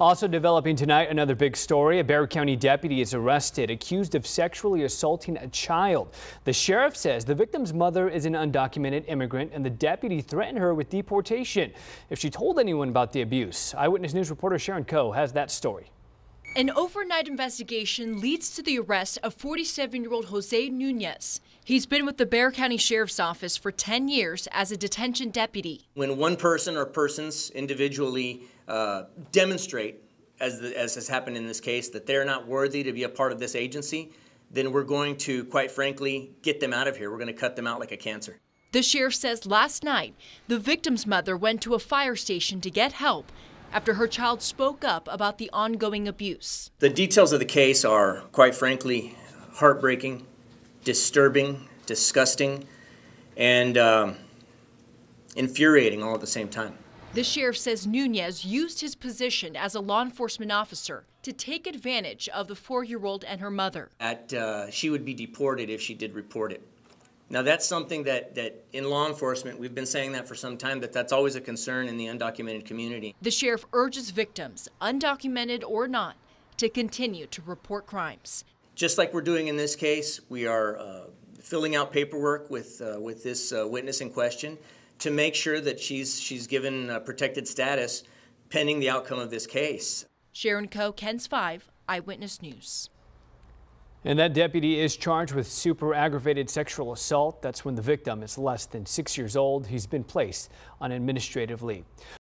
Also developing tonight, another big story. A Bexar County deputy is arrested, accused of sexually assaulting a child. The sheriff says the victim's mother is an undocumented immigrant and the deputy threatened her with deportation if she told anyone about the abuse. Eyewitness News reporter Sharon Ko has that story. An overnight investigation leads to the arrest of 47-year-old Jose Nunez. He's been with the Bexar County Sheriff's Office for 10 years as a detention deputy. When one person or persons individually demonstrate, as has happened in this case, that they're not worthy to be a part of this agency, then we're going to, quite frankly, get them out of here. We're going to cut them out like a cancer. The sheriff says last night, the victim's mother went to a fire station to get help after her child spoke up about the ongoing abuse. The details of the case are, quite frankly, heartbreaking, disturbing, disgusting, and infuriating all at the same time. The sheriff says Nunez used his position as a law enforcement officer to take advantage of the 4-year-old and her mother. She would be deported if she did report it. Now that's something that in law enforcement, we've been saying that for some time, that's always a concern in the undocumented community. The sheriff urges victims, undocumented or not, to continue to report crimes. Just like we're doing in this case, we are filling out paperwork with this witness in question to make sure that she's given protected status pending the outcome of this case. Sharon Ko, KENS 5, Eyewitness News. And that deputy is charged with super aggravated sexual assault. That's when the victim is less than 6 years old. He's been placed on administrative leave.